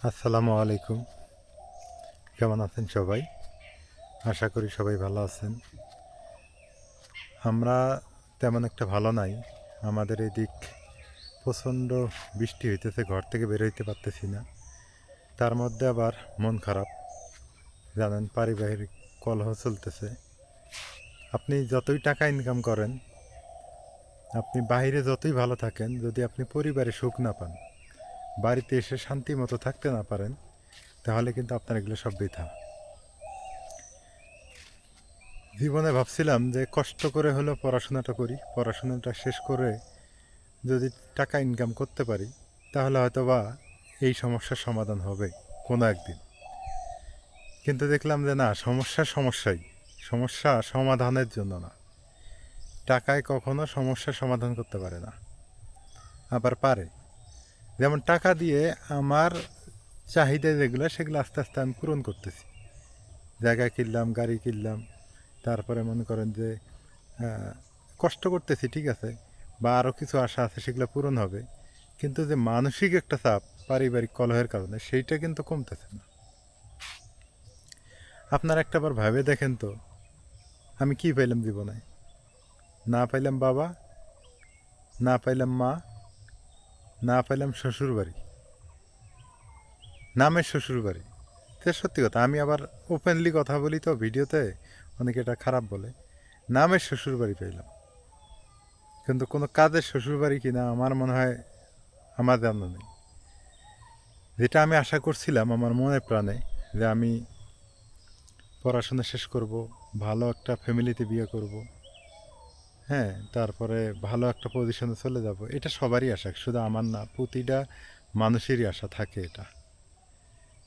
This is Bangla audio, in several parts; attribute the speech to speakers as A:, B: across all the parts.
A: আসসালামু আলাইকুম। কেমন আছেন সবাই? আশা করি সবাই ভালো আছেন। আমরা তেমন একটা ভালো নাই। আমাদের এদিক প্রচণ্ড বৃষ্টি হইতেছে, ঘর থেকে বের হইতে পারতেছি না। তার মধ্যে আবার মন খারাপ। জানেন, পারিবারিক কলহ চলতেছে। আপনি যতই টাকা ইনকাম করেন, আপনি বাইরে যতই ভালো থাকেন, যদি আপনি পরিবারে সুখ না পান, বাড়িতে এসে শান্তি মতো থাকতে না পারেন, তাহলে কিন্তু আপনার এগুলো সব বৃথা। জীবনে ভাবছিলাম যে কষ্ট করে হলেও পড়াশোনাটা করি, পড়াশোনাটা শেষ করে যদি টাকা ইনকাম করতে পারি, তাহলে হয়তো বা এই সমস্যার সমাধান হবে কোনো একদিন। কিন্তু দেখলাম যে না, সমস্যাই, সমস্যা সমাধানের জন্য না। টাকায় কখনো সমস্যার সমাধান করতে পারে না। আবার পারে, যেমন টাকা দিয়ে আমার চাহিদা যেগুলো, সেগুলো আস্তে আস্তে আমি পূরণ করতেছি। জায়গা কিনলাম, গাড়ি কিনলাম, তারপরে মনে করেন যে কষ্ট করতেছি, ঠিক আছে, বা আরও কিছু আশা আছে, সেগুলো পূরণ হবে। কিন্তু যে মানসিক একটা চাপ পারিবারিক কলহের কারণে, সেইটা কিন্তু কমতেছে না। আপনারা একটাবার ভাবে দেখেন তো, আমি কি পাইলাম জীবনে? না পাইলাম বাবা, না পাইলাম মা, না পাইলাম শ্বশুর বাড়ি, নামের শ্বশুর বাড়ি। তো সত্যি কথা, আমি আবার ওপেনলি কথা বলি তো ভিডিওতে, অনেকে এটা খারাপ বলে। নামের শ্বশুর বাড়ি পাইলাম, কিন্তু কোনো কাজের শ্বশুর বাড়ি কিনা আমার মনে হয় আমার জানা নেই। যেটা আমি আশা করছিলাম আমার মনে প্রাণে, যে আমি পড়াশোনা শেষ করব, ভালো একটা ফ্যামিলিতে বিয়ে করব, হ্যাঁ, তারপরে ভালো একটা পজিশনে চলে যাব, এটা সবারই আশা, শুধু আমার না, প্রতিটা মানুষেরই আশা থাকে এটা।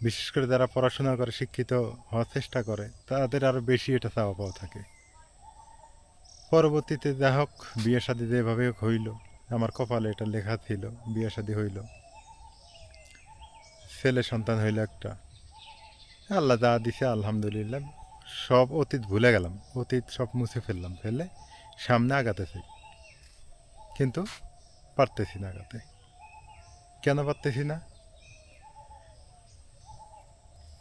A: বিশেষ করে যারা পড়াশোনা করে, শিক্ষিত হওয়ার চেষ্টা করে, তাদের আরও বেশি এটা চাওয়া পাওয়া থাকে। পরবর্তীতে যা হোক, বিয়ে শাদী যেভাবে হোক হইল, আমার কপালে এটা লেখা ছিল, বিয়ে শাদী হইল, ছেলে সন্তান হইল একটা। আল্লাহ যা দিছে আলহামদুলিল্লাহ। সব অতীত ভুলে গেলাম, অতীত সব মুছে ফেললাম, ফেলে সামনে আগাতে চাই, কিন্তু পারতেছি না আগাতে। কেন পারতেছি না?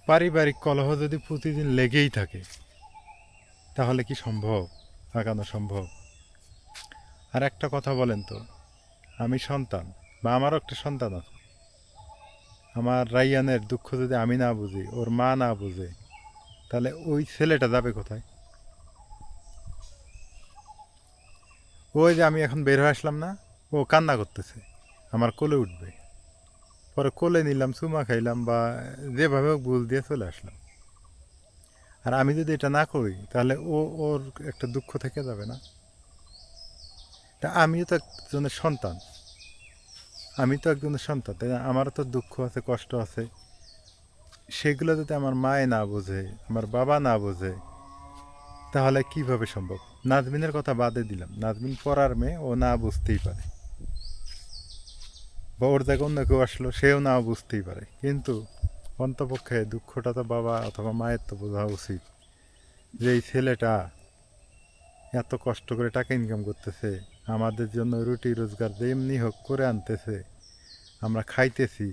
A: পারিবারিক কলহ যদি প্রতিদিন লেগেই থাকে, তাহলে কি সম্ভব আগানো সম্ভব? আর একটা কথা বলেন তো, আমি সন্তান, বা আমারও একটা সন্তান আছে, আমার রাইয়ানের দুঃখ যদি আমি না বুঝি, ওর মা না বুঝে, তাহলে ওই ছেলেটা যাবে কোথায়? ওই যে আমি এখন বের হয়ে আসলাম না, ও কান্না করতেছে, আমার কোলে উঠবে, পরে কোলে নিলাম, চুমা খাইলাম, বা যেভাবে হোক বুঝ দিয়ে চলে আসলাম। আর আমি যদি এটা না করি, তাহলে ওর একটা দুঃখ থেকে যাবে না? তা আমিও তো একজনের সন্তান, তাই না? আমারও তো দুঃখ আছে, কষ্ট আছে। সেগুলো যদি আমার মায়ে না বোঝে, আমার বাবা না বোঝে, তাহলে কিভাবে সম্ভব? নাজমিনের কথা বাদে দিলাম, নাজমিন পড়ার মেয়ে, ও না বুঝতেই পারে, বা ওর জায়গায় অন্য কেউ আসলো, সেও না বুঝতেই পারে, কিন্তু অন্তপক্ষে দুঃখটা তো বাবা অথবা মায়ের তো বোঝা উচিত, যে এই ছেলেটা এত কষ্ট করে টাকা ইনকাম করতেছে, আমাদের জন্য রুটি রোজগার যেমনি হোক করে আনতেছে, আমরা খাইতেছি,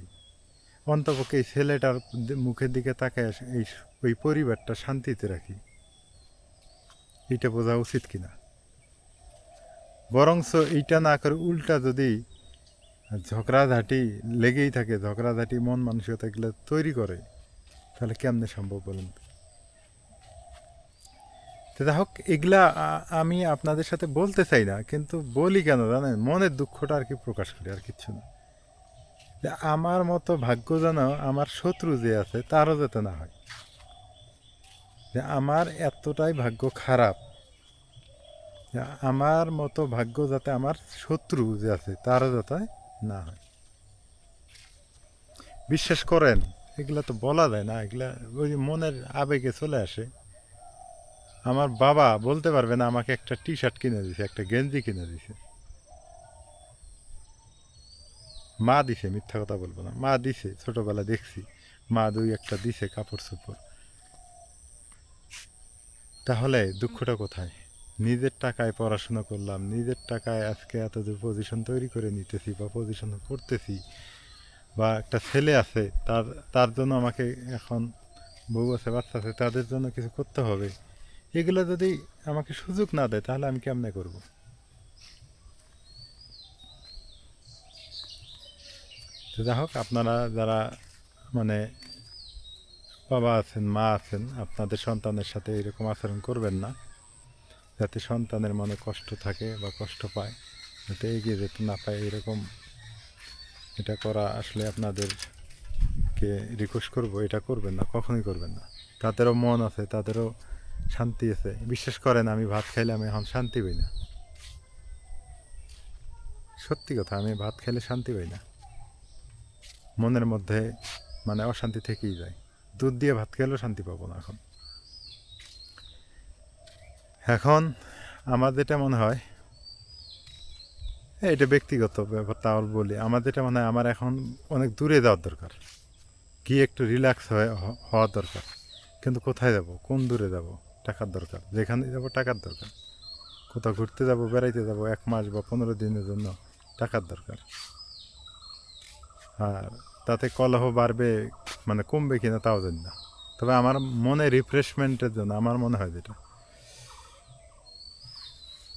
A: অন্তপক্ষে এই ছেলেটার মুখের দিকে তাকায় এই ওই পরিবারটা শান্তিতে রাখি, এটা বোঝা উচিত কিনা? বরঞ্চ এইটা না করে উল্টা যদি ঝগড়াঝাঁটি লেগেই থাকে, ঝগড়াঝাঁটি মন মানসিকতা এগুলো তৈরি করে, তাহলে কেমনে সম্ভব বলুন? তো যাই হোক, এগুলা আমি আপনাদের সাথে বলতে চাই না, কিন্তু বলি কেন জানেন? মনের দুঃখটা আর কি প্রকাশ করি, আর কিচ্ছু না। যে আমার মতো ভাগ্য যেন আমার শত্রু যে আছে তারও যাতে না হয়, যে আমার এতটাই ভাগ্য খারাপ, যে আমার মতো ভাগ্য যাতে আমার শত্রু যে আছে তারও যাতে না হয়। বিশ্বাস করেন, এগুলা তো বলা যায় না, এগুলা ওই যে মনের আবেগে চলে আসে। আমার বাবা বলতে পারবে না আমাকে একটা টি শার্ট কিনে দিছে, একটা গেঞ্জি কিনে দিছে। মা দিছে, মিথ্যা কথা বলবো না, মা দিছে, ছোটবেলা দেখছি মা দুই একটা দিছে কাপড় চোপড়। তাহলে দুঃখটা কোথায়? নিজের টাকায় পড়াশোনা করলাম, নিজের টাকায় আজকে এতদূর পজিশন তৈরি করে নিতেছি, বা পজিশন করতেছি, বা একটা ছেলে আছে, তার তার জন্য আমাকে এখন বউ আছে, বাচ্চা আছে, তাদের জন্য কিছু করতে হবে। এগুলো যদি আমাকে সুযোগ না দেয় তাহলে আমি কেমনে করব? তো যাই হোক, আপনারা যারা মানে বাবা আছেন, মা আছেন, আপনাদের সন্তানের সাথে এরকম আচরণ করবেন না, যাতে সন্তানের মনে কষ্ট থাকে বা কষ্ট পায়, যাতে এগিয়ে যেতে না পায় এরকম। এটা করা আসলে আপনাদেরকে রিকোয়েস্ট করব, এটা করবেন না, কখনোই করবেন না। তাদেরও মন আছে, তাদেরও শান্তি আছে। বিশ্বাস করেন, আমি ভাত খাইলে আমি এখন শান্তি পাই না। সত্যি কথা, আমি ভাত খাইলে শান্তি পাই না, মনের মধ্যে মানে অশান্তি থেকেই যায়। দুধ দিয়ে ভাত খেলেও শান্তি পাবো না এখন। এখন আমার যেটা মনে হয়, এটা ব্যক্তিগত ব্যাপার, তাও বলি, আমার যেটা মনে হয়, আমার এখন অনেক দূরে যাওয়ার দরকার, গিয়ে একটু রিল্যাক্স হওয়ার দরকার। কিন্তু কোথায় যাব, কোন দূরে যাব? টাকার দরকার, যেখানে যাব টাকার দরকার। কোথাও ঘুরতে যাব, বেড়াইতে যাব 1 মাস বা 15 দিনের জন্য, টাকার দরকার। আর তাতে কলহ বাড়বে মানে কমবে কিনা তাও জানি না। তবে আমার মনে রিফ্রেশমেন্টের জন্য আমার মনে হয় যেটা,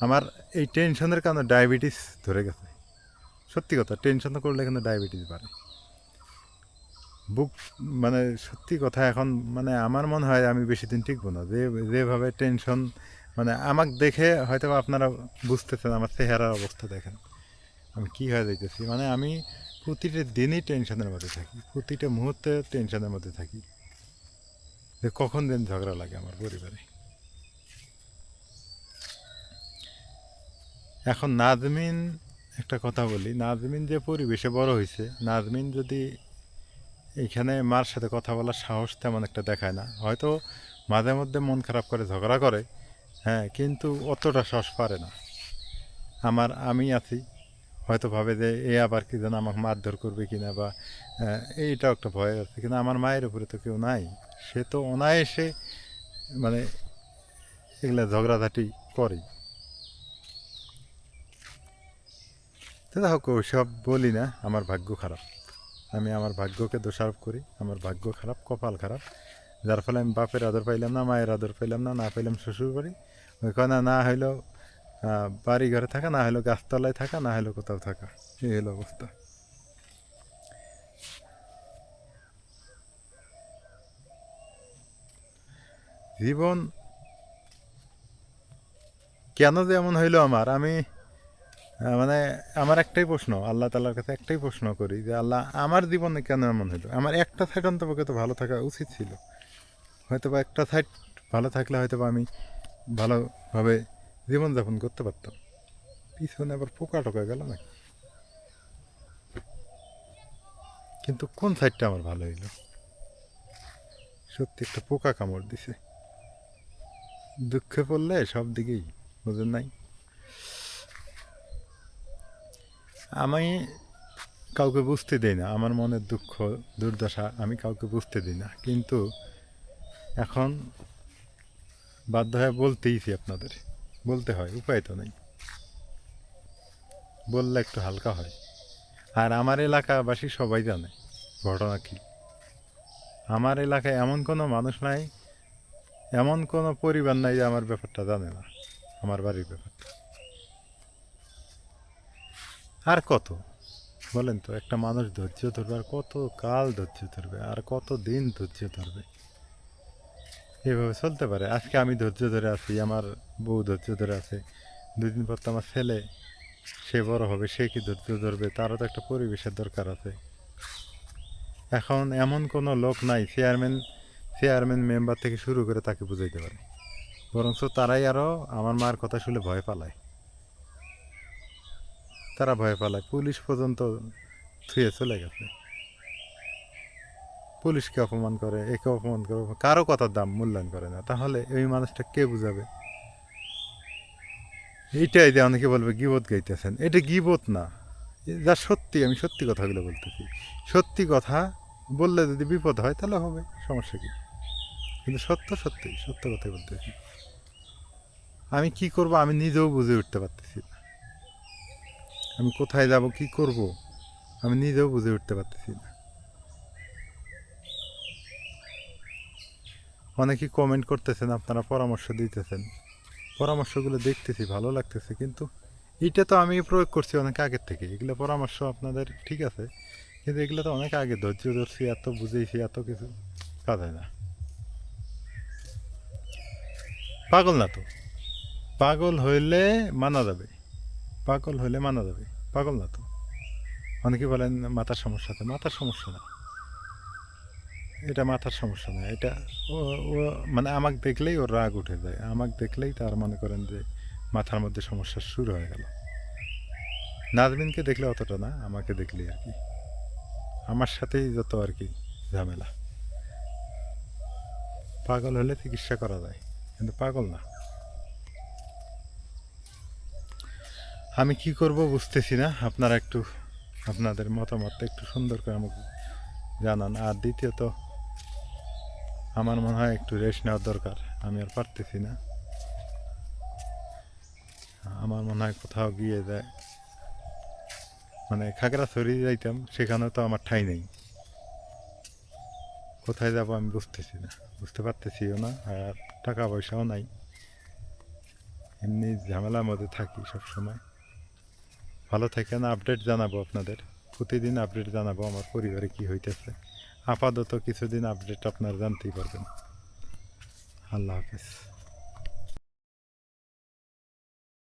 A: আমার এই টেনশনের কারণে ডায়াবেটিস ধরে গেছে। সত্যি কথা, টেনশন করলে কিন্তু ডায়াবেটিস বাড়ে, বুক মানে সত্যি কথা। এখন মানে আমার মনে হয় আমি বেশি দিন টিকবো না, যেভাবে টেনশন। মানে আমাকে দেখে হয়তো আপনারা বুঝতেছেন, আমার চেহারার অবস্থা দেখেন আমি কী হয়ে যাইতেছি। মানে আমি প্রতিটা দিনই টেনশনের মধ্যে থাকি, প্রতিটা মুহূর্তে টেনশনের মধ্যে থাকি, যে কখন দিন ঝগড়া লাগে আমার পরিবারে। এখন নাজমিন, একটা কথা বলি, নাজমিন যে পরিবেশে বড় হয়েছে, নাজমিন যদি এইখানে মার সাথে কথা বলার সাহস তেমন একটা দেখায় না, হয়তো মাঝে মধ্যে মন খারাপ করে, ঝগড়া করে, হ্যাঁ, কিন্তু অতটা সাহস পারে না। আমি আছি, হয়তো ভাবে যে এ আবার কি যেন আমাকে মারধর করবে কিনা, বা এইটাও একটা ভয় আছে। কিন্তু আমার মায়ের উপরে তো কেউ নাই, সে তো অনায়াসে মানে এগুলা ঝগড়াঝাটি করে। তো যাই হোক, ওইসব বলি না, আমার ভাগ্য খারাপ। আমি আমার ভাগ্যকে দোষারোপ করি, আমার ভাগ্য খারাপ, কপাল খারাপ, যার ফলে আমি বাপের আদর পাইলাম না, মায়ের আদর পাইলাম না, না পাইলাম শ্বশুর বাড়ি। ওইখানে না হইলো বাড়ি ঘরে থাকা, না হইলো গাছতলায় থাকা, না হইলো কোথাও থাকা, এই হলো অবস্থা। জীবন কেন যে এমন হইলো আমার, আমি মানে আমার একটাই প্রশ্ন, আল্লাহ তাআলার কাছে একটাই প্রশ্ন করি, যে আল্লাহ, আমার জীবনে কেন এমন হইলো? আমার একটা সাইড অন্তপক্ষে তো ভালো থাকা উচিত ছিল। হয়তো বা একটা সাইড ভালো থাকলে হয়তো বা আমি ভালোভাবে জীবনযাপন করতে পারতাম। পিছনে আবার পোকা টোকা গেল নাকি? কিন্তু কোন সাইডটা আমার ভালো হইলো? সত্যি একটা পোকা কামড় দিছে। দুঃখে পড়লে সব দিকেই, বুঝেন নাই? আমি কাউকে বুঝতে দিই না আমার মনের দুঃখ, দুর্দশা আমি কাউকে বুঝতে দিই না। কিন্তু এখন বাধ্য হয়ে বলতেইছি আপনাদের, বলতে হয়, উপায় তো নেই, বললে একটু হালকা হয়। আর আমার এলাকাবাসী সবাই জানে ঘটনা কী। আমার এলাকায় এমন কোনো মানুষ নাই, এমন কোনো পরিবার নাই যে আমার ব্যাপারটা জানে না, আমার বাড়ির ব্যাপারটা। আর কত বলেন তো, একটা মানুষ ধৈর্য ধরবে আর কত কাল ধৈর্য ধরবে, আর কত দিন ধৈর্য ধরবে? এভাবে চলতে পারে? আজকে আমি ধৈর্য ধরে আছি, আমার বউ ধৈর্য ধরে আছে, 2 দিন পর তো আমার ছেলে, সে বড় হবে, সে কি ধৈর্য ধরবে? তারও তো একটা পরিবেশের দরকার আছে। এখন এমন কোনো লোক নাই চেয়ারম্যান মেম্বার থেকে শুরু করে তাকে বুঝাইতে পারে, বরঞ্চ তারাই আরও আমার মার কথা শুনে ভয় পালায়। তারা ভয় পালায়, পুলিশ পর্যন্ত থুয়ে চলে গেছে। পুলিশকে অপমান করে, একে অপমান করে, কারো কথার দাম মূল্যায়ন করে না। তাহলে এই মানুষটা কে বুঝাবে? এইটাই যে অনেকে বলবে গীবত গাইতেছেন, এটা গীবত না, যা সত্যি, আমি সত্যি কথাগুলো বলতেছি। সত্যি কথা বললে যদি বিপদ হয় তাহলে হবে, সমস্যা কী? কিন্তু সত্য সত্যি, সত্য কথাই বলতেছি। আমি কি করব আমি নিজেও বুঝে উঠতে পারতেছি না, আমি কোথায় যাব, কি করব আমি নিজেও বুঝে উঠতে পারতেছি না। অনেকেই কমেন্ট করতেছেন, আপনারা পরামর্শ দিতেছেন, পরামর্শগুলো দেখতেছি, ভালো লাগতেছে, কিন্তু এটা তো আমি প্রয়োগ করছি অনেক আগের থেকে। এগুলো পরামর্শ আপনাদের ঠিক আছে, কিন্তু এগুলো তো অনেক আগে ধৈর্য ধরছি, এত বুঝেছি, এত কিছু কাজ হয় না। পাগল না তো, পাগল হইলে মানা যাবে, পাগল হইলে মানা যাবে, পাগল না তো। অনেকে বলেন মাথার সমস্যা, তো মাথার সমস্যা না, এটা মাথার সমস্যা না, এটা ও ও মানে আমাকে দেখলেই ওর রাগ উঠে যায়, আমাকে দেখলেই তার মনে করেন যে মাথার মধ্যে সমস্যা শুরু হয়ে গেল। নাজমিনকে দেখলে অতটা না, আমাকে দেখলেই আর কি, আমার সাথেই যত আর কি ঝামেলা। পাগল হলে চিকিৎসা করা যায়, কিন্তু পাগল না। আমি কি করব বুঝতেছি না, আপনারা একটু আপনাদের মতামতটা একটু সুন্দর করে আমাকে জানান। আর দ্বিতীয়ত আমার মনে হয় একটু রেস্ট নেওয়ার দরকার, আমি আর পারতেছি না। আমার মনে হয় কোথাও গিয়ে যায়, মানে খাগড়াছড়ি যাইতাম, সেখানেও তো আমার ঠাঁই নেই, কোথায় যাব আমি বুঝতেছি না, বুঝতে পারতেছিও না, আর টাকা পয়সাও নাই, এমনি ঝামেলার মধ্যে থাকি সব সময়। ভালো থাকেন, আপডেট জানাবো আপনাদের, প্রতিদিন আপডেট জানাবো আমার পরিবারে কি হইতেছে। আপাতত কিছুদিন আপডেট আপনারা জানতেই পারবেন। আল্লাহ হাফেজ।